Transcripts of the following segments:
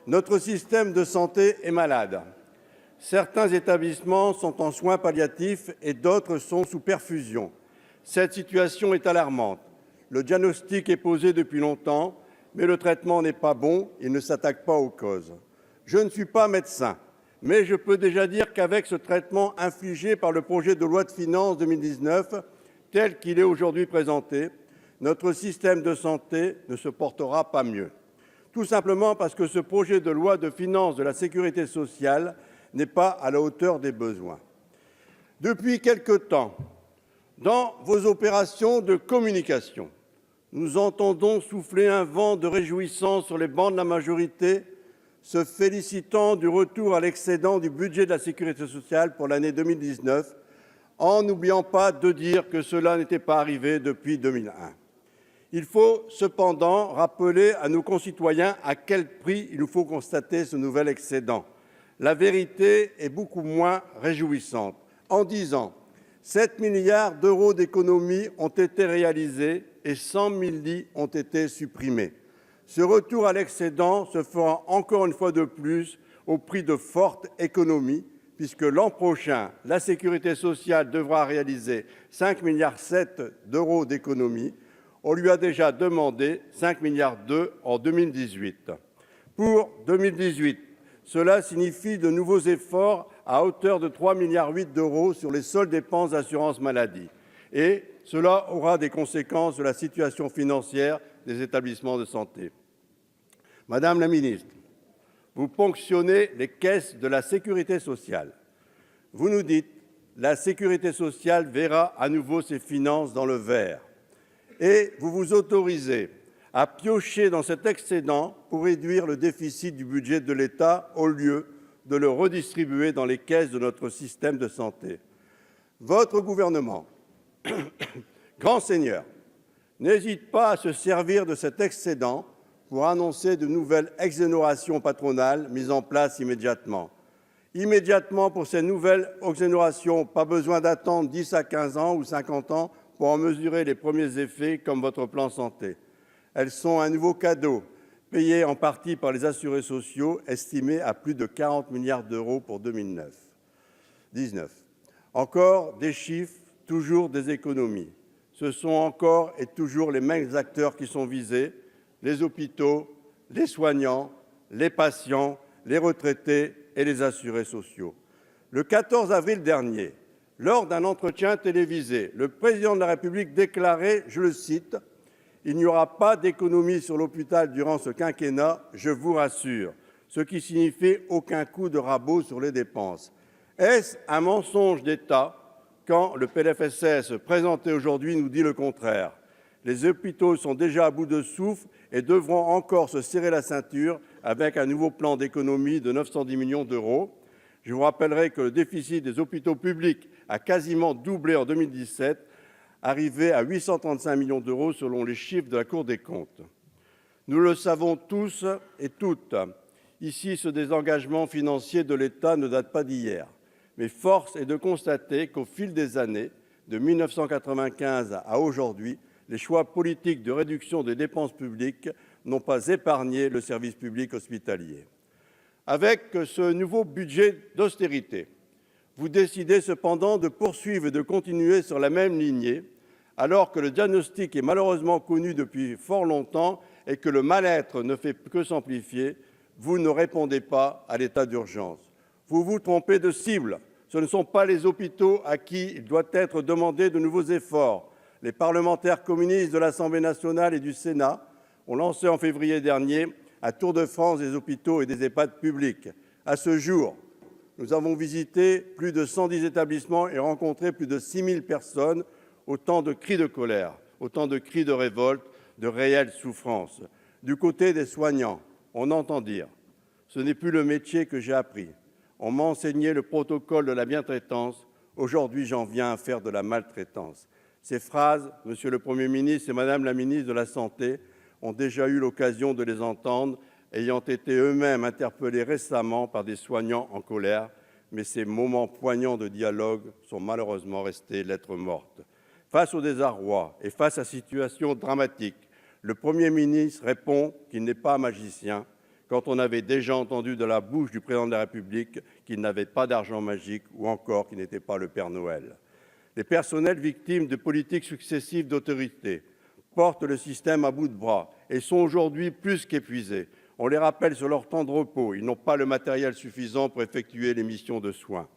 Notre système de santé est malade. Certains établissements sont en soins palliatifs et d'autres sont sous perfusion. Cette situation est alarmante. Le diagnostic est posé depuis longtemps, mais le traitement n'est pas bon, il ne s'attaque pas aux causes. Je ne suis pas médecin, mais je peux déjà dire qu'avec ce traitement infligé par le projet de loi de finances 2019, tel qu'il est aujourd'hui présenté, notre système de santé ne se portera pas mieux. Tout simplement parce que ce projet de loi de finances de la sécurité sociale n'est pas à la hauteur des besoins. Depuis quelque temps, dans vos opérations de communication, nous entendons souffler un vent de réjouissance sur les bancs de la majorité, se félicitant du retour à l'excédent du budget de la sécurité sociale pour l'année 2019, en n'oubliant pas de dire que cela n'était pas arrivé depuis 2001. Il faut cependant rappeler à nos concitoyens à quel prix il nous faut constater ce nouvel excédent. La vérité est beaucoup moins réjouissante. En 10 ans, 7 milliards d'euros d'économies ont été réalisés et 100 000 lits ont été supprimés. Ce retour à l'excédent se fera encore une fois de plus au prix de fortes économies, puisque l'an prochain, la sécurité sociale devra réaliser 5,7 milliards d'euros d'économies. On lui a déjà demandé 5,2 milliards en 2018. Pour 2018, cela signifie de nouveaux efforts à hauteur de 3,8 milliards d'euros sur les seules dépenses d'assurance maladie. Et cela aura des conséquences sur la situation financière des établissements de santé. Madame la ministre, vous ponctionnez les caisses de la sécurité sociale. Vous nous dites que la sécurité sociale verra à nouveau ses finances dans le vert. Et vous vous autorisez à piocher dans cet excédent pour réduire le déficit du budget de l'État au lieu de le redistribuer dans les caisses de notre système de santé. Votre gouvernement, grand seigneur, n'hésite pas à se servir de cet excédent pour annoncer de nouvelles exonérations patronales mises en place immédiatement. Immédiatement pour ces nouvelles exonérations, pas besoin d'attendre 10 à 15 ans ou 50 ans pour en mesurer les premiers effets, comme votre plan santé. Elles sont un nouveau cadeau, payé en partie par les assurés sociaux, estimé à plus de 40 milliards d'euros pour 2019. Encore des chiffres, toujours des économies. Ce sont encore et toujours les mêmes acteurs qui sont visés, les hôpitaux, les soignants, les patients, les retraités et les assurés sociaux. Le 14 avril dernier, lors d'un entretien télévisé, le président de la République déclarait, je le cite, « Il n'y aura pas d'économie sur l'hôpital durant ce quinquennat, je vous rassure », ce qui signifie aucun coup de rabot sur les dépenses. Est-ce un mensonge d'État quand le PLFSS présenté aujourd'hui nous dit le contraire? Les hôpitaux sont déjà à bout de souffle et devront encore se serrer la ceinture avec un nouveau plan d'économie de 910 millions d'euros. Je vous rappellerai que le déficit des hôpitaux publics a quasiment doublé en 2017, arrivé à 835 millions d'euros selon les chiffres de la Cour des comptes. Nous le savons tous et toutes, ici ce désengagement financier de l'État ne date pas d'hier. Mais force est de constater qu'au fil des années, de 1995 à aujourd'hui, les choix politiques de réduction des dépenses publiques n'ont pas épargné le service public hospitalier. Avec ce nouveau budget d'austérité, vous décidez cependant de poursuivre et de continuer sur la même lignée, alors que le diagnostic est malheureusement connu depuis fort longtemps et que le mal-être ne fait que s'amplifier. Vous ne répondez pas à l'état d'urgence. Vous vous trompez de cible. Ce ne sont pas les hôpitaux à qui il doit être demandé de nouveaux efforts. Les parlementaires communistes de l'Assemblée nationale et du Sénat ont lancé en février dernier un tour de France des hôpitaux et des EHPAD publics. À ce jour, nous avons visité plus de 110 établissements et rencontré plus de 6 000 personnes, autant de cris de colère, autant de cris de révolte, de réelles souffrances. Du côté des soignants, on entend dire « ce n'est plus le métier que j'ai appris ». On m'a enseigné le protocole de la bientraitance. Aujourd'hui, j'en viens à faire de la maltraitance. Ces phrases, Monsieur le Premier ministre et Madame la ministre de la Santé, ont déjà eu l'occasion de les entendre, ayant été eux-mêmes interpellés récemment par des soignants en colère. Mais ces moments poignants de dialogue sont malheureusement restés lettre morte. Face au désarroi et face à cette situation dramatique, le Premier ministre répond qu'il n'est pas magicien, quand on avait déjà entendu de la bouche du président de la République qu'il n'avait pas d'argent magique ou encore qu'il n'était pas le Père Noël. Les personnels victimes de politiques successives d'autorité portent le système à bout de bras et sont aujourd'hui plus qu'épuisés. On les rappelle sur leur temps de repos, ils n'ont pas le matériel suffisant pour effectuer les missions de soins.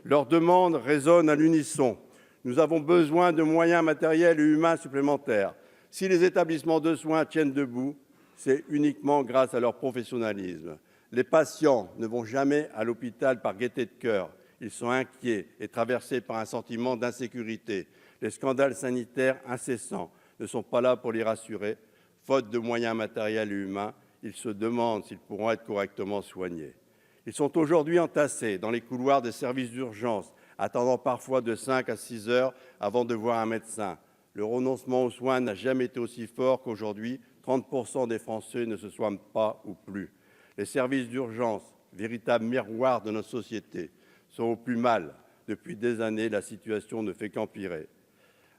Leurs demandes résonnent à l'unisson. Nous avons besoin de moyens matériels et humains supplémentaires. Si les établissements de soins tiennent debout, c'est uniquement grâce à leur professionnalisme. Les patients ne vont jamais à l'hôpital par gaieté de cœur. Ils sont inquiets et traversés par un sentiment d'insécurité. Les scandales sanitaires incessants ne sont pas là pour les rassurer. Faute de moyens matériels et humains, ils se demandent s'ils pourront être correctement soignés. Ils sont aujourd'hui entassés dans les couloirs des services d'urgence, attendant parfois de 5 à 6 heures avant de voir un médecin. Le renoncement aux soins n'a jamais été aussi fort qu'aujourd'hui. 30% des Français ne se soignent pas ou plus. Les services d'urgence, véritables miroirs de notre société, sont au plus mal. Depuis des années, la situation ne fait qu'empirer.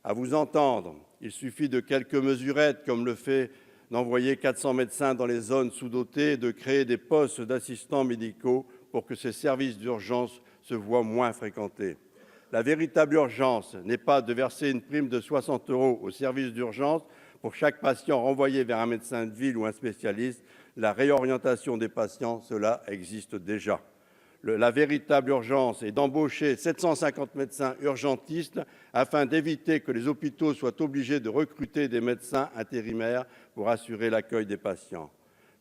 À vous entendre, il suffit de quelques mesurettes, comme le fait d'envoyer 400 médecins dans les zones sous-dotées et de créer des postes d'assistants médicaux pour que ces services d'urgence se voient moins fréquentés. La véritable urgence n'est pas de verser une prime de 60 € au service d'urgence pour chaque patient renvoyé vers un médecin de ville ou un spécialiste. La réorientation des patients, cela existe déjà. La véritable urgence est d'embaucher 750 médecins urgentistes afin d'éviter que les hôpitaux soient obligés de recruter des médecins intérimaires pour assurer l'accueil des patients.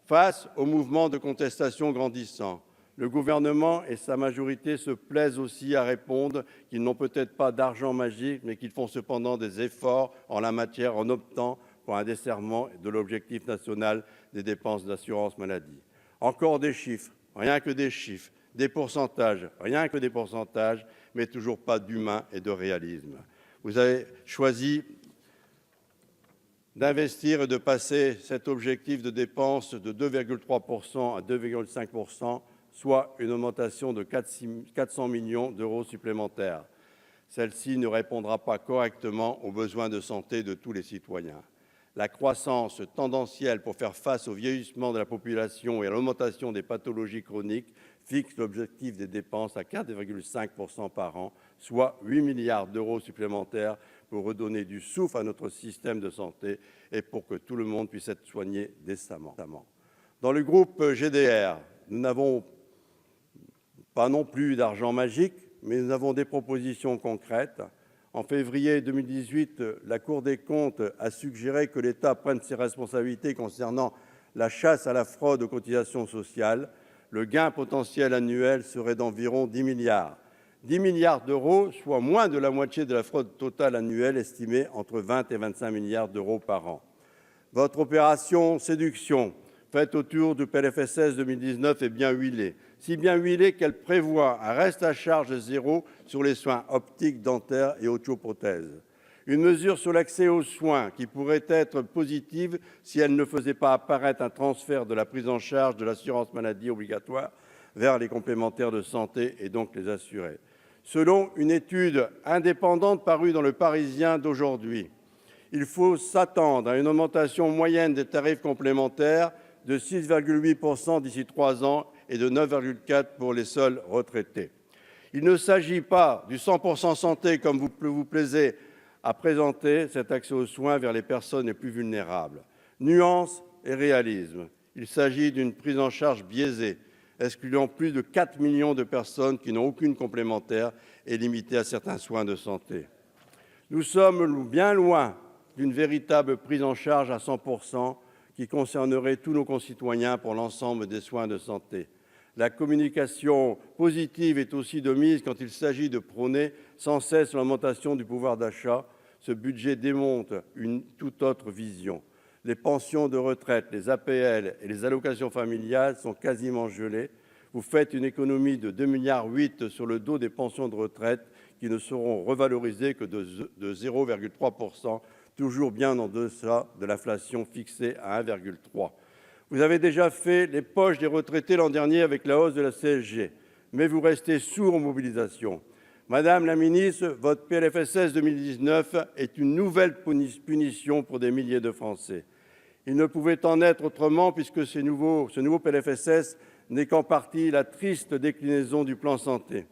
Face au mouvement de contestation grandissant, le gouvernement et sa majorité se plaisent aussi à répondre qu'ils n'ont peut-être pas d'argent magique, mais qu'ils font cependant des efforts en la matière en optant pour un desserrement de l'objectif national des dépenses d'assurance maladie. Encore des chiffres, rien que des chiffres. Des pourcentages, rien que des pourcentages, mais toujours pas d'humain et de réalisme. Vous avez choisi d'investir et de passer cet objectif de dépenses de 2,3% à 2,5%, soit une augmentation de 400 millions d'euros supplémentaires. Celle-ci ne répondra pas correctement aux besoins de santé de tous les citoyens. La croissance tendancielle pour faire face au vieillissement de la population et à l'augmentation des pathologies chroniques fixe l'objectif des dépenses à 4,5% par an, soit 8 milliards d'euros supplémentaires pour redonner du souffle à notre système de santé et pour que tout le monde puisse être soigné décemment. Dans le groupe GDR, nous n'avons pas non plus d'argent magique, mais nous avons des propositions concrètes. En février 2018, la Cour des comptes a suggéré que l'État prenne ses responsabilités concernant la chasse à la fraude aux cotisations sociales. Le gain potentiel annuel serait d'environ 10 milliards. 10 milliards d'euros, soit moins de la moitié de la fraude totale annuelle estimée entre 20 et 25 milliards d'euros par an. Votre opération séduction, faite autour du PLFSS 2019, est bien huilée. Si bien huilée qu'elle prévoit un reste à charge zéro sur les soins optiques, dentaires et audioprothèses. Une mesure sur l'accès aux soins qui pourrait être positive si elle ne faisait pas apparaître un transfert de la prise en charge de l'assurance maladie obligatoire vers les complémentaires de santé et donc les assurés. Selon une étude indépendante parue dans Le Parisien d'aujourd'hui, il faut s'attendre à une augmentation moyenne des tarifs complémentaires de 6,8% d'ici 3 ans et de 9,4% pour les seuls retraités. Il ne s'agit pas du 100% santé comme vous plaisez à présenter cet accès aux soins vers les personnes les plus vulnérables. Nuance et réalisme. Il s'agit d'une prise en charge biaisée, excluant plus de 4 millions de personnes qui n'ont aucune complémentaire et limitée à certains soins de santé. Nous sommes bien loin d'une véritable prise en charge à 100% qui concernerait tous nos concitoyens pour l'ensemble des soins de santé. La communication positive est aussi de mise quand il s'agit de prôner sans cesse l'augmentation du pouvoir d'achat. Ce budget démontre une toute autre vision. Les pensions de retraite, les APL et les allocations familiales sont quasiment gelées. Vous faites une économie de 2,8 milliards sur le dos des pensions de retraite qui ne seront revalorisées que de 0,3%, toujours bien en deçà de l'inflation fixée à 1,3%. Vous avez déjà fait les poches des retraités l'an dernier avec la hausse de la CSG, mais vous restez sourds aux mobilisations. Madame la ministre, votre PLFSS 2019 est une nouvelle punition pour des milliers de Français. Il ne pouvait en être autrement puisque ce nouveau PLFSS n'est qu'en partie la triste déclinaison du plan santé.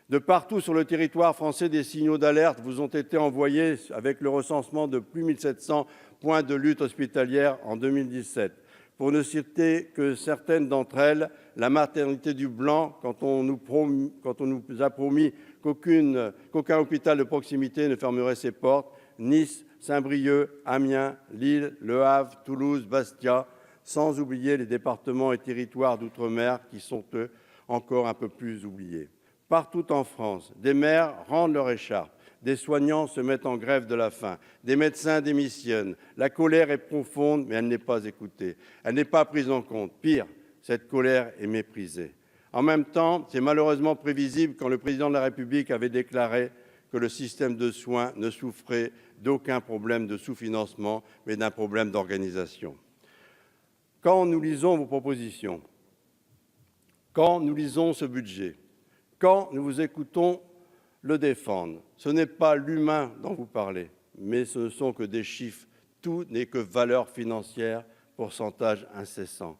De partout sur le territoire français, des signaux d'alerte vous ont été envoyés avec le recensement de plus de 1700 points de lutte hospitalière en 2017. Pour ne citer que certaines d'entre elles, la maternité du Blanc, quand on nous a promis qu'aucun hôpital de proximité ne fermerait ses portes, Nice, Saint-Brieuc, Amiens, Lille, Le Havre, Toulouse, Bastia, sans oublier les départements et territoires d'outre-mer qui sont, eux, encore un peu plus oubliés. Partout en France, des maires rendent leur écharpe, des soignants se mettent en grève de la faim, des médecins démissionnent. La colère est profonde, mais elle n'est pas écoutée. Elle n'est pas prise en compte. Pire, cette colère est méprisée. En même temps, c'est malheureusement prévisible quand le président de la République avait déclaré que le système de soins ne souffrait d'aucun problème de sous-financement, mais d'un problème d'organisation. Quand nous lisons vos propositions, quand nous lisons ce budget, quand nous vous écoutons le défendre, ce n'est pas l'humain dont vous parlez, mais ce ne sont que des chiffres. Tout n'est que valeur financière, pourcentage incessant.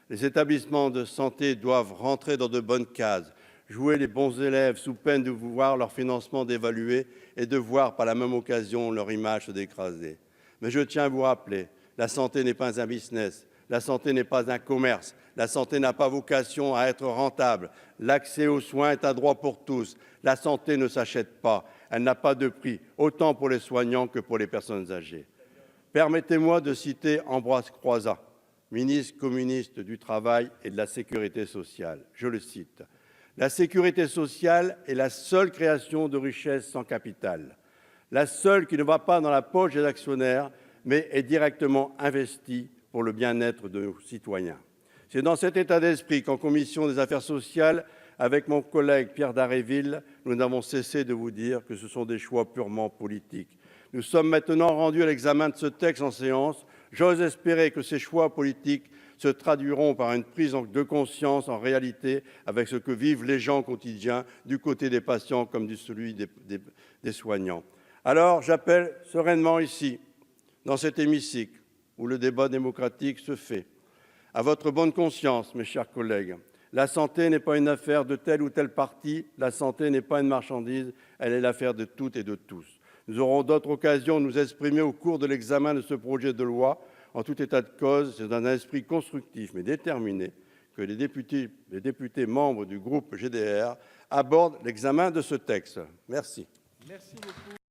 Les établissements de santé doivent rentrer dans de bonnes cases, jouer les bons élèves sous peine de voir leur financement dévalué et de voir par la même occasion leur image se dégrader. Mais je tiens à vous rappeler, la santé n'est pas un business, la santé n'est pas un commerce, la santé n'a pas vocation à être rentable. L'accès aux soins est un droit pour tous. La santé ne s'achète pas, elle n'a pas de prix, autant pour les soignants que pour les personnes âgées. Permettez-moi de citer Ambroise Croizat, ministre communiste du Travail et de la Sécurité sociale. Je le cite. « La sécurité sociale est la seule création de richesse sans capital, la seule qui ne va pas dans la poche des actionnaires, mais est directement investie pour le bien-être de nos citoyens. » C'est dans cet état d'esprit qu'en commission des affaires sociales, avec mon collègue Pierre Dharréville, nous n'avons cessé de vous dire que ce sont des choix purement politiques. Nous sommes maintenant rendus à l'examen de ce texte en séance. J'ose espérer que ces choix politiques se traduiront par une prise de conscience en réalité avec ce que vivent les gens au quotidien, du côté des patients comme du celui des soignants. Alors j'appelle sereinement ici, dans cet hémicycle, où le débat démocratique se fait, à votre bonne conscience, mes chers collègues. La santé n'est pas une affaire de tel ou tel parti, la santé n'est pas une marchandise, elle est l'affaire de toutes et de tous. Nous aurons d'autres occasions de nous exprimer au cours de l'examen de ce projet de loi. En tout état de cause, c'est dans un esprit constructif mais déterminé que les députés membres du groupe GDR abordent l'examen de ce texte. Merci. Merci beaucoup.